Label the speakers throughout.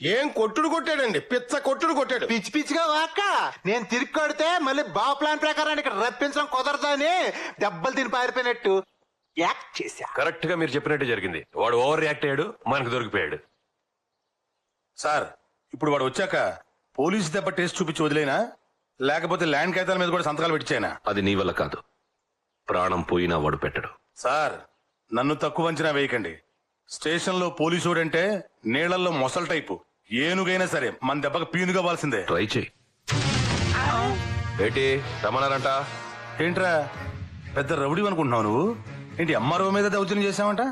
Speaker 1: ఏం కొట్టుడు కొట్టాడండి, పిచ్చ కొట్టుడు కొట్టాడు.
Speaker 2: పిచ్చి పిచ్చిగా వాక్క నేను తిరిగి కొడితే మళ్ళీ బా ప్లాన్ ప్రకారం ఇక్కడ రప్పించడం కుదరదని దెబ్బలు తిని పారిపోయినట్టు యాక్ట్ చేశా.
Speaker 3: కరెక్ట్ గా మీరు చెప్పినట్టు జరిగింది. వాడు ఓవర్ రియాక్ట్ అయ్యాడు, మనకు దొరికిపోయాడు.
Speaker 1: సార్ ఇప్పుడు వాడు వచ్చాక పోలీసు దెబ్బ టేస్ట్ చూపించి వదిలేనా, లేకపోతే ల్యాండ్ కాగితాల మీద కూడా సంతకాలు పెట్టించానా?
Speaker 3: అది నీ వల్ల కాదు. ప్రాణం పోయినా వాడు పెట్టడు.
Speaker 1: సార్ నన్ను తక్కువ అంచనా వేయకండి. స్టేషన్ లో పోలీసుడంటే నీళ్లలో మొసల టైపు. ఏనుగైనా సరే మన దెబ్బకి పీనుగా వాల్సిందే.
Speaker 3: ట్రై చేయి. ఏంటి రమణారంట?
Speaker 1: ఏంట్రా పెద్ద రౌడీ అనుకుంటున్నావు నువ్వు? ఏంటి ఎంఆర్ఓ మీద దౌర్జన్యం చేసావంట?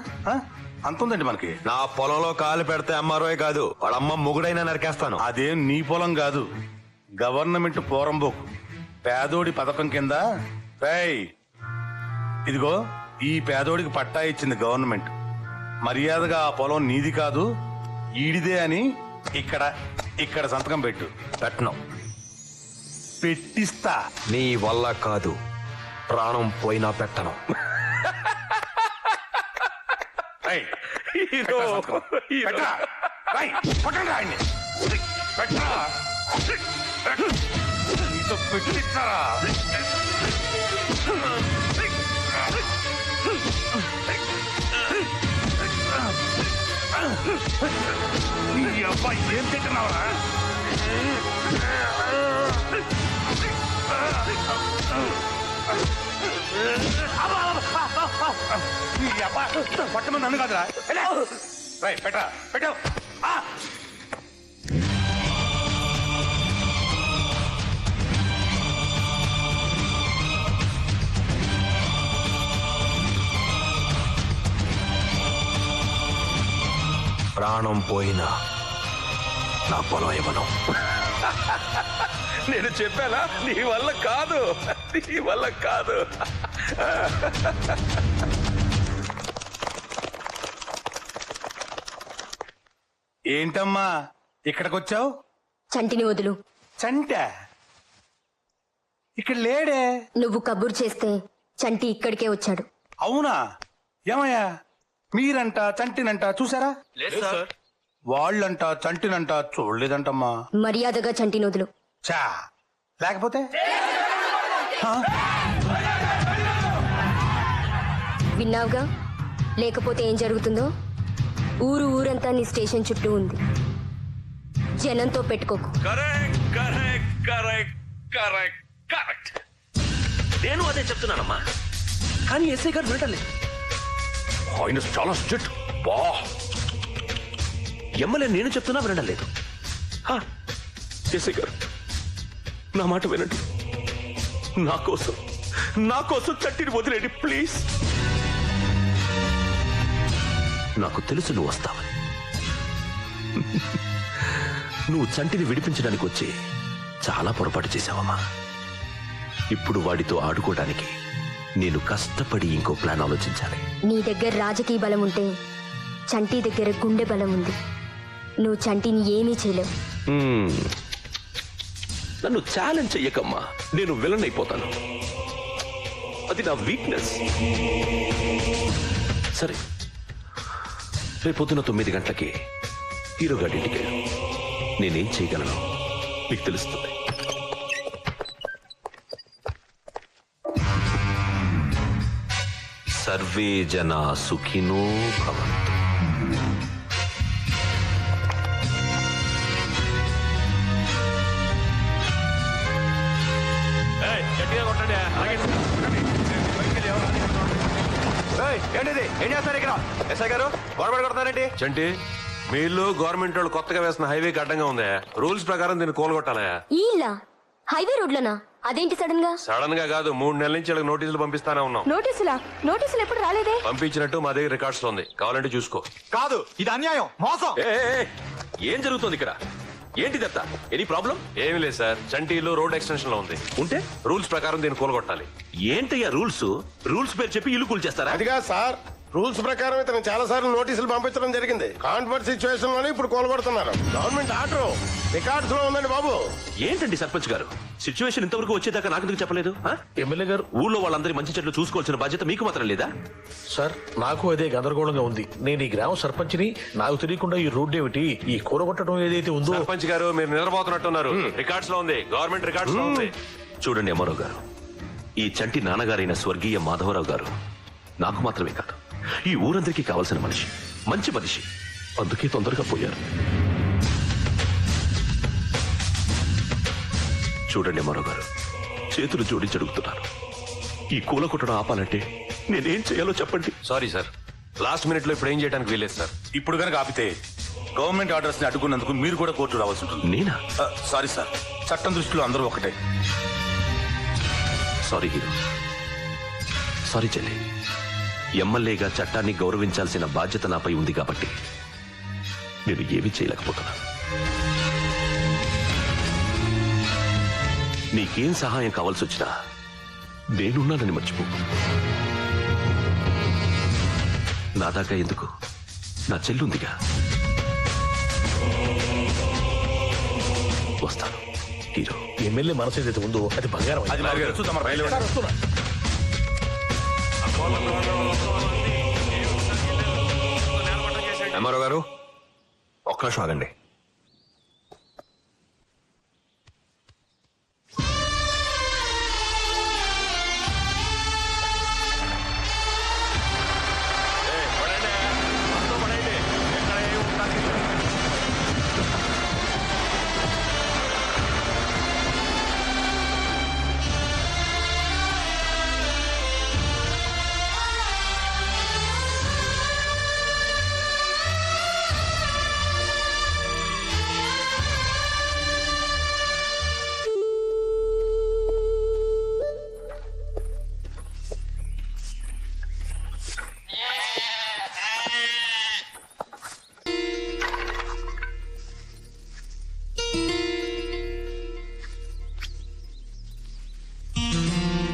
Speaker 1: అంత ఉందండి మనకి.
Speaker 3: నా పొలంలో కాలు పెడితే అమ్మారోయే కాదు, వాళ్ళమ్మ మొగుడైనా నరికేస్తాను.
Speaker 1: అదేం నీ పొలం కాదు, గవర్నమెంట్ పోరంబోకు పేదోడి పథకం కింద. రేయ్ ఇదిగో ఈ పేదోడికి పట్టా ఇచ్చింది గవర్నమెంట్. మర్యాదగా ఆ పొలం నీది కాదు ఈడిదే అని ఇక్కడ సంతకం పెట్టు.
Speaker 3: పెట్టను.
Speaker 1: పెట్టిస్తా.
Speaker 3: నీ వల్ల కాదు, ప్రాణం పోయినా పెట్టను.
Speaker 1: రేయ్, పెట్టరా సంతకం. పెట్టరా. రేయ్, కొట్టండి ఆయన్ని. పెట్టరా. నీతో పెట్టిస్తారా? ఈ అబ్బాయి ఏం తింటున్నావా? ఈ అబ్బాయి పట్టమని నన్ను కాదురా. రైట్ పెట్టరా, పెట్టావు.
Speaker 3: ప్రాణం పోయినా నా పొలం ఇవ్వను. నేను చెప్పానా నీ వల్ల కాదు, నీ వల్ల కాదు.
Speaker 1: ఏంటమ్మా ఇక్కడికొచ్చావు?
Speaker 4: చంటిని వదులు.
Speaker 1: చంట ఇక్కడ లేడే.
Speaker 4: నువ్వు కబురు చేస్తే చంటి ఇక్కడికే వచ్చాడు.
Speaker 1: అవునా? ఏమయ్యా మీరంట చంటినంట చూసారా? వాళ్ళంట చంటినంట చూడలేదంటమ్మా.
Speaker 4: మర్యాదగా చంటిని వదులు.
Speaker 1: చా లేకపోతే
Speaker 4: విన్నావుగా, లేకపోతే ఏం జరుగుతుందో? ఊరంతా నీ స్టేషన్ చుట్టూ ఉంది. జనంతో పెట్టుకోకు.
Speaker 3: కరెక్ట్. నేను అదే చెప్తున్నానమ్మా, కానీ ఎస్ఐ గారు వినటలేదు. ఆయన చాలా స్ట్రిక్ట్. బా ఎమ్మెల్యే నేను చెప్తున్నా వినడం లేదు. ఎస్ఐ గారు నా మాట వినండి. నా కోసం చట్టిని వదిలేండి ప్లీజ్. నాకు తెలుసు నువ్వు వస్తావని. నువ్వు చంటిని విడిపించడానికి వచ్చి చాలా పొరపాటు చేశావమ్మా. ఇప్పుడు వాడితో ఆడుకోవడానికి నేను కష్టపడి ఇంకో ప్లాన్ ఆలోచించాలి.
Speaker 4: నీ దగ్గర రాజకీయ బలం ఉంటే చంటి దగ్గర గుండె బలం ఉంది. నువ్వు చంటిని ఏమీ చేయలేవు.
Speaker 3: నన్ను ఛాలెంజ్ చెయ్యకమ్మా, నేను విలన్ అయిపోతాను. అది నా వీక్నెస్. సరే, రేపొద్దున 9 గంటలకి హీరో గారి ఇంటికి వెళ్ళు. నేనేం చేయగలను నీకు తెలుస్తుంది. సర్వే జనా సుఖినో భవంతు.
Speaker 2: ఏంటిది ఏం చేస్తారు ఇక్కడ? ఎస్ఐ గారు గొడవ కొడతారేంటి?
Speaker 3: చంటి, మీ ఇల్లు గవర్నమెంట్ వాళ్ళు కొత్తగా వేసిన హైవేకి అడ్డంగా ఉంది. రూల్స్ ప్రకారం దీన్ని కోలుగొట్టాలా?
Speaker 4: ఇలా హైవే రోడ్లనా? అదేంటి సడన్ గా?
Speaker 3: సడన్ గా కాదు, 3 నెలల నుంచి వాళ్ళకి నోటీసులు పంపిస్తానే ఉన్నాం.
Speaker 4: నోటీసులు ఎప్పుడు రాలేదే?
Speaker 3: పంపించినట్టు మా దగ్గర రికార్డ్స్ లో ఉంది, కావాలంటే చూసుకో.
Speaker 2: కాదు, ఇది అన్యాయం, మోసం.
Speaker 3: ఏం జరుగుతుంది ఇక్కడ? ఏంటిదత్తా? Any problem? ఏమీ లేదు సార్, చంటి ఇల్లు రోడ్ ఎక్స్టెన్షన్ లో ఉంది. ఉంటే రూల్స్ ప్రకారం దీన్ని కూలగొట్టాలి. ఏంటయ్యా రూల్స్? రూల్స్ పేరు చెప్పి ఇల్లు కూల్చేస్తారా?
Speaker 1: అదిగా సార్,
Speaker 5: రూల్స్ ప్రకారం ఇతను చాలా సార్లు నోటీసులు పంపించడం జరిగింది. కాన్ఫరెన్స్ సిచ్యువేషన్ లోనే ఇప్పుడు కోలుగొడుతున్నారు. గవర్నమెంట్ ఆర్డర్ రికార్డ్స్ లో ఉందండి బాబు.
Speaker 3: ఏంటండి సర్పంచ్ గారు, సిచ్యువేషన్ ఇంతవరకు వచ్చేదాకా నాకు ఎందుకు చెప్పలేదు?
Speaker 6: ఎమ్మెల్యే గారు,
Speaker 3: ఊళ్ళో వాళ్ళందరి మంచి చెట్లు చూసుకోవాల్సిన బాధ్యత మీకు మాత్రం లేదా?
Speaker 6: సార్ నాకు అదే గందరగోళంగా ఉంది. నేను ఈ గ్రామ సర్పంచ్ని, నాకు తెలియకుండా ఈ రోడ్డు ఏమిటి, ఈ కూరగొట్టడం ఏదైతే ఉందో.
Speaker 7: సర్పంచ్ గారు మీరు నిద్రపోతున్నట్టున్నారు. రికార్డ్స్ లో ఉంది, గవర్నమెంట్ రికార్డ్స్ లో ఉంది.
Speaker 3: చూడండి అమ్మారావు గారు, ఈ చంటి నాన్నగారైన స్వర్గీయ మాధవరావు గారు నాకు మాత్రమే కాదు, ఈ ఊరందరికీ కావాల్సిన మనిషి, మంచి మనిషి. అందుకే తొందరగా పోయారు. చూడండి అమ్మారావు గారు, చేతులు జోడించి అడుగుతున్నారు. ఈ కూల కొట్టడం ఆపాలంటే నేనేం చేయాలో చెప్పండి.
Speaker 7: సారీ సార్, లాస్ట్ మినిట్ లో ఇప్పుడు ఏం చేయడానికి వీలేదు సార్.
Speaker 1: ఇప్పుడు కనుక ఆపితే గవర్నమెంట్ ఆర్డర్స్ ని అడ్డుకున్నందుకు మీరు కూడా కోర్టు రావాల్సి ఉంటుంది.
Speaker 3: నేనా?
Speaker 1: సారీ సార్, చట్టం దృష్టిలో అందరూ ఒకటే.
Speaker 3: సారీ హీరో, సారీ చెల్లి. ఎమ్మెల్యేగా చట్టాన్ని గౌరవించాల్సిన బాధ్యత నాపై ఉంది కాబట్టి నేను ఏమీ చేయలేకపోతున్నా. నీకేం సహాయం కావాల్సి వచ్చినా నేనున్నానని మర్చిపో. నా దాకా ఎందుకు, నా చెల్లుందిగా. వస్తాను హీరో.
Speaker 6: ఎమ్మెల్యే మనసు ఏదైతే ఉందో అది బంగారం.
Speaker 1: అది నాకు తెలుసు, తమరు బయలుదేరండి.
Speaker 7: ఎంఆర్ఓ గారు ఒక్క నిమిషం ఆగండి.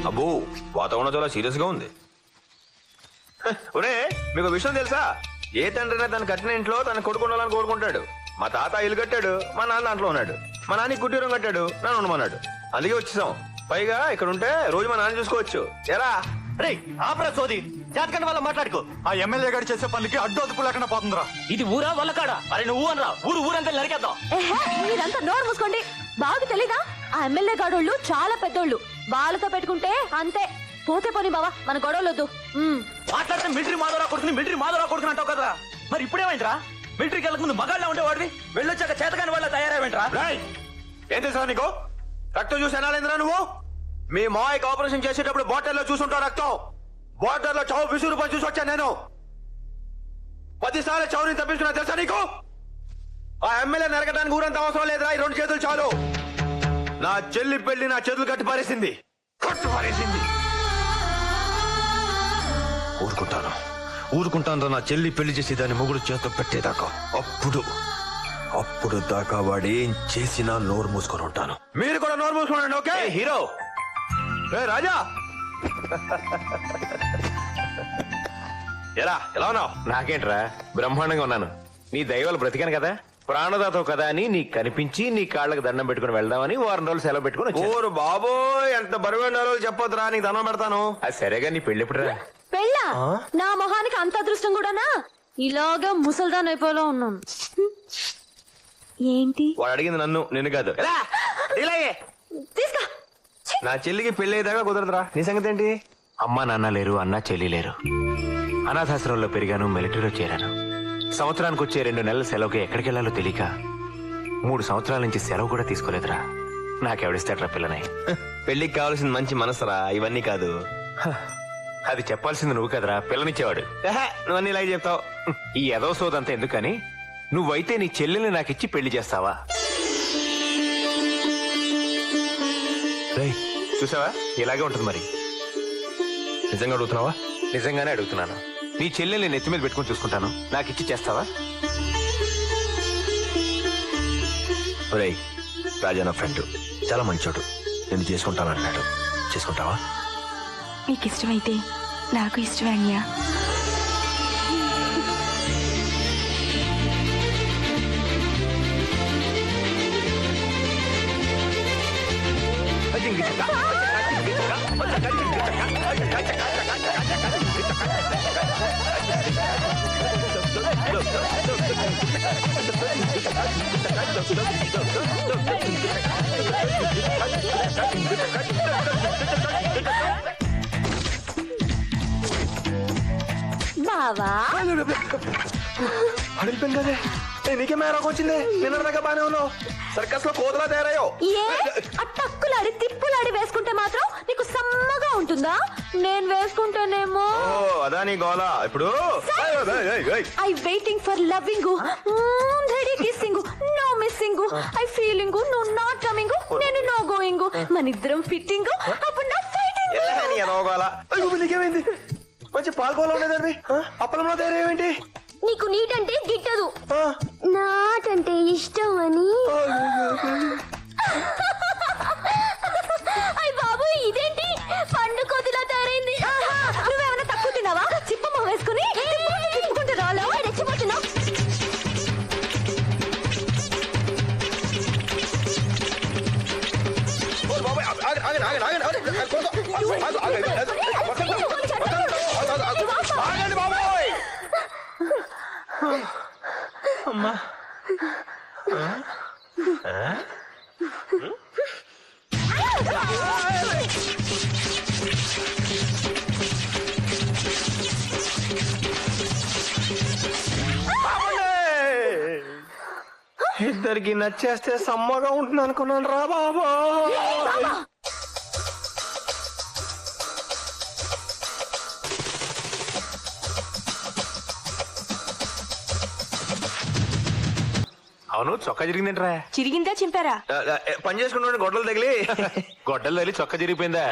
Speaker 8: అబ్బో వాతావరణం చాలా సీరియస్ గా ఉంది. ఒరే మీకు విషయం తెలుసా? ఏ తండ్రినా తన కట్టిన ఇంట్లో తన కొడుకు ఉండాలని కోరుకుంటాడు. మా తాత ఇల్లు కట్టాడు, మా నాన్న దాంట్లో ఉన్నాడు. మా నాన్న కుటీరం కట్టాడు, నన్ను ఉండమన్నాడు. అందుకే వచ్చేసాం. పైగా ఇక్కడ ఉంటే రోజు మా నాన్న చూసుకోవచ్చు. ఎరా
Speaker 2: రే ఆపరా సోది, జాతకండి వల్ల మాట్లాడుకో. ఆ ఎమ్మెల్యే గారు చేసే పనికి అడ్డు అదుపు లేకుండా పోతుందిరా.
Speaker 9: ఇది ఊరా వల్ల కాడా? అరే నువ్వు అనరా, ఊరంతా నరికేద్దాం.
Speaker 4: మీరంతా నోరు మూసుకోండి. బాగా తెలీదా? ఆ ఎమ్మెల్యే గాడోళ్ళు చాలా పెద్దోళ్ళు, వాళ్ళతో పెట్టుకుంటే అంతే. పోతే పోనీ బావా, మన గొడవలొద్దు.
Speaker 9: మాట్లాడితే మిలిటరీ మాధవరావు కొడుకుని అంటావు కదా. మరి ఇప్పుడేమైందిరా? మిలిటరీకి వెళ్ళక ముందు మగాళ్ళ ఉండేవాడివి, వెళ్ళొచ్చాక చేతకాని వాళ్ళ తయారైవేంట్రా?
Speaker 8: ఏం తెలుసా నీకు? రక్తం చూసి ఎనాలేంద్రా నువ్వు? మీ మాయకి ఆపరేషన్ చేసేటప్పుడు బాటిల్లో చూసుంటావు రక్తం. బార్డర్లో చావు విసురు పని చూసి వచ్చాను నేను. 10 సార్లు చావుని తప్పించుకున్నా తెలుసా నీకు? ఆ ఎమ్మెల్యే నరకడానికి ఊరంత అవసరం లేదురా, ఈ 2 చేతులు చాలు. నా చెల్లి పెళ్లి నా చేతులు కట్టి పారేసింది. ఊరుకుంటాను నా చెల్లి పెళ్లి చేసి దాన్ని మొగుడు చేతితో పెట్టేదాకా. అప్పుడు దాకా వాడు ఏం చేసినా నోరు మూసుకొని ఉంటాను. మీరు కూడా నోరు మూసుకోండి. Okay hero? ఏ రాజా, ఎలా ఉన్నావు?
Speaker 10: నాకేంట్రా, బ్రహ్మాండంగా ఉన్నాను. నీ దైవాలు బ్రతికాను కదా, ప్రాణదాతవు కదా అని నీకు కనిపించి నీ కాళ్ళకి దండం పెట్టుకుని వెళ్దామని 4 రోజులు సెలవు పెట్టుకుని వచ్చాను.
Speaker 8: ఓరు బాబోయ్, ఎంత బరువైన రోజులు చెప్పొద్దురా, నీకు దండం పెడతాను.
Speaker 10: అది సరేగా, నీ పెళ్లి ఎప్పుడురా?
Speaker 4: పెళ్ళా? నా మొహానికి అంత అదృష్టం కూడానా? ఇలాగా ముసల్దాన్ అయిపోలో ఉన్నాను. ఏంటి?
Speaker 8: వాడు అడిగింది నన్ను, నిన్ను కాదు.
Speaker 4: తీసుకో.
Speaker 8: నా చెల్లికి పెళ్లి అయ్యేదాకా కుదరదురా. నీ సంగతి ఏంటి?
Speaker 10: అమ్మా నాన్న లేరు, అన్న చెల్లి లేరు. అనాథాశ్రమంలో పెరిగాను, మిలిటరీలో చేరాను. సంవత్సరానికి వచ్చే 2 నెలల సెలవుకి ఎక్కడికి వెళ్లాలో తెలియక 3 సంవత్సరాల నుంచి సెలవు కూడా తీసుకోలేదురా. నాకెవడిస్తాడ్రా పిల్లని?
Speaker 8: పెళ్లికి కావాల్సిన మంచి మనసురా, ఇవన్నీ కాదు.
Speaker 10: అది చెప్పాల్సింది నువ్వు కదరా, పిల్లనిచ్చేవాడు.
Speaker 8: నువ్వన్నీ ఇలా చెప్తావు.
Speaker 10: ఈ ఎదవ సోదంతా ఎందుకని, నువ్వైతే నీ చెల్లెల్ని నాకిచ్చి పెళ్లి చేస్తావా? చూసావా, ఇలాగే ఉంటుంది మరి.
Speaker 8: నిజంగా అడుగుతున్నావా?
Speaker 10: నిజంగానే అడుగుతున్నాను. నీ చెల్లెల్ని నెత్తి మీద పెట్టుకుని చూసుకుంటాను, నాకిచ్చి చేస్తావా?
Speaker 8: ఒరేయ్, రాజా నా ఫ్రెండ్, చాలా మంచోడు. నేను చేసుకుంటానన్నాడు. చేసుకుంటావా?
Speaker 11: మీకు ఇష్టమైతే నాకు ఇష్టమే అన్యా.
Speaker 4: బావా
Speaker 8: అడిగిపోయింది కదే నీకే మేరకు వచ్చింది నిన్న దాకా బానే ఉన్నావు సర్కస్ లో కోతలా తయారయ్యో
Speaker 4: ఏ ఆ టక్కులాడి తిప్పులాడి వేసుకుంటే మాత్రం నీకు సమ్మగా ఉంటుందా నేను వేసుకుంటేనేమో
Speaker 8: అదా నీ గోల ఇప్పుడు
Speaker 4: I waiting for loving ready kissing no missing I feeling నువ్వు నాట్ కమింగ్ నేను నో గోయింగ్ మన ఇద్దరం ఫిట్టింగ్ అప్పుడు నా ఫైటింగ్
Speaker 8: గోల నీకేమైంది మంచి పాల్గొల ఉండేదండి అప్పలంలో తయారేమేంటి
Speaker 4: నీకు నీటంటే గిట్టదు నాటంటే ఇష్టం అని అయ్య బాబు ఇదేంటి పండు కొద్దిలా తయారైంది నువ్వేమైనా తక్కువ తిన్నావా చిప్పమ్మ వేసుకుని తిప్పుకుంటే రాలో రెచ్చిపోతున్నావు
Speaker 8: అమ్మా ఇద్దరికి నచ్చేస్తే సమ్మగా ఉంటుంది అనుకున్నాను రా బాబా
Speaker 10: అవును చొక్కా జరిగిందేంట్రా?
Speaker 4: చిరిగిందా చింపారా
Speaker 8: పని చేసుకుంటే గొడ్డలు తగిలి
Speaker 10: గొడ్డలు తగిలి చొక్కా జరిగిపోయిందా?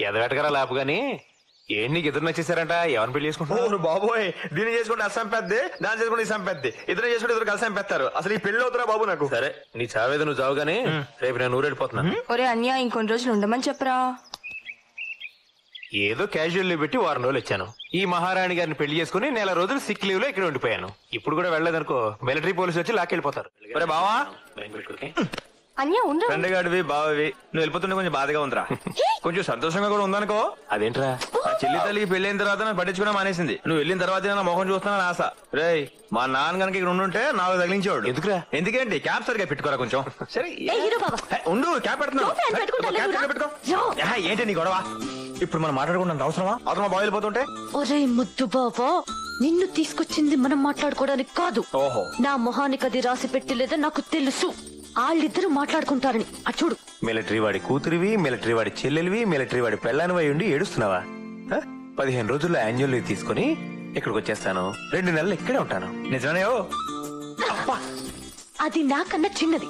Speaker 10: ఎదగటకరా లేపు గాని ఏంటి నీకు ఇద్దరు నచ్చేసారంట? ఎవరిని పెళ్లి చేసుకుంటున్నావు?
Speaker 8: బాబోయ్ దీన్ని చేసుకుంటే అస్సాం పెద్ది దాన్ని చేసుకుంటే ఇసాం పెద్ది ఇద్దరు చేసుకుంటే ఇద్దరు కలిసి పెడతారు అసలు ఈ పెళ్లి అవుతురా బాబు నాకు
Speaker 10: సరే నీ చావేదో నువ్వు చావు గానీ రేపు నేను ఊరెళ్ళిపోతున్నా.
Speaker 4: ఒరే అన్య ఇంకొన్ని రోజులు ఉండమని చెప్పరా
Speaker 10: ఏదో క్యాజువల్ లీవ్ పెట్టి వారం రోజులు ఇచ్చాను. ఈ మహారాణి గారిని పెళ్లి చేసుకుని నెల రోజులు సిక్ లీవ్ లో ఇక్కడ ఉండిపోయాను. ఇప్పుడు కూడా వెళ్ళలేదనుకో మిలిటరీ పోలీసులు వచ్చి లాక్కెళ్ళిపోతారు.
Speaker 8: బావా
Speaker 4: అన్య ఉండు
Speaker 8: ఫ్రెండ్ గాడివి బావవి నువ్వు వెళ్ళిపోతుంటే కొంచెం బాధగా ఉందిరా కొంచెం సంతోషంగా కూడా ఉందనుకో.
Speaker 10: అదేంట్రా?
Speaker 8: ఆ చెల్లి తల్లికి పెళ్ళైన తర్వాత నన్ను పట్టించుకున్నా మానేసింది. నువ్వు వెళ్ళిన తర్వాత నా మొహం చూస్తున్నాను ఆశ. రేయ్ మా నాన్న కనుక ఇక్కడ ఉండుంటే నాకు తగిలించేవాడు.
Speaker 10: ఎందుకురా?
Speaker 8: ఎందుకేంటి క్యాప్ సరిగా పెట్టుకోరా కొంచెం. సరే ఉండు క్యాప్ పెడుతున్నావు. క్యాప్ సరిగా పెట్టుకో. ఏంటి నీ గొడవ? ఇప్పుడు మనం మాట్లాడుకుంటాం అవసరమా? అవసరమా బాగా వెళ్ళిపోతుంటే?
Speaker 4: ఒరే ముద్దు బాబా నిన్ను తీసుకొచ్చింది మనం మాట్లాడుకోవడానికి కాదు.
Speaker 8: ఓహో
Speaker 4: నా మొహానికి అది రాసి పెట్టలేదా నాకు తెలుసు. వాళ్ళిద్దరూ మాట్లాడుకుంటారని అచ్చుడు.
Speaker 10: మిలిటరీ వాడి కూతురివి, మిలిటరీ వాడి చెల్లెలివి, మిలిటరీ వాడి పెళ్ళానివై ఉండి ఏడుస్తున్నావా? 15 రోజుల్లో యాన్యువల్ లీవ్ తీసుకుని ఇక్కడికి వచ్చేస్తాను. 2 నెలలు ఇక్కడే ఉంటాను.
Speaker 8: నిజమనే
Speaker 4: అది నాకన్నా చిన్నది.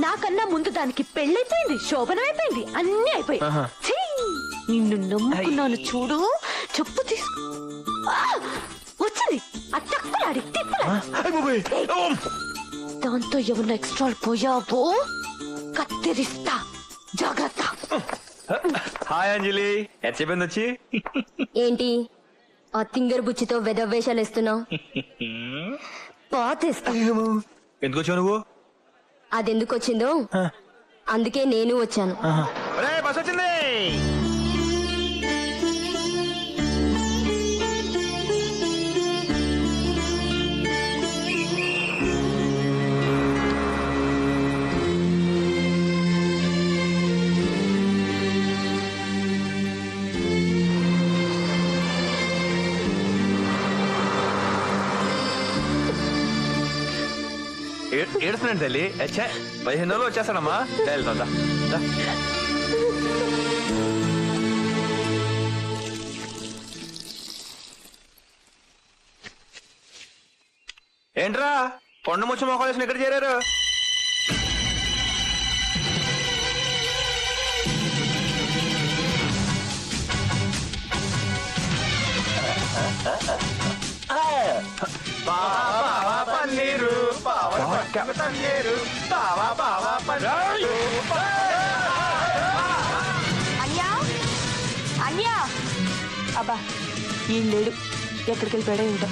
Speaker 4: నాకన్నా ముందు దానికి పెళ్ళైపోయింది, శోభనం అయిపోయింది, అన్ని అయిపోయి. నిన్ను నమ్ముకున్నాను చూడు. చెప్పు తీసుకో వచ్చింది ఆ టక్కులాడి తిప్పులాడి. దాంతో ఏమన్నా ఎక్స్ట్రా పోయావో కత్తిరిస్తా జాగ్రత్త.
Speaker 8: హాయ్ అంజలి ఎట్ చెప్పింది వచ్చి
Speaker 4: ఏంటి ఆ తింగర్ బుచ్చితో వెదవేషాలు వేస్తున్నావు? పాతేస్తా.
Speaker 8: ఎందుకు వచ్చావు నువ్వు?
Speaker 4: అదెందుకు వచ్చిందో అందుకే నేను వచ్చాను.
Speaker 8: బస్ వచ్చింది. ఏడుస్తున్నాడు తల్లి. 15 రోజులు వచ్చేస్తాడమ్మా. వెళ్తా ఏంట్రా కొండ ముచ్చి మొక్కలేసిన ఎక్కడ చేరారు? పన్నీరు
Speaker 4: అన్యా అన్యా అబ్బా ఈ లేడు ఎక్కడికి వెళ్ళిపోయాడే ఉంటా.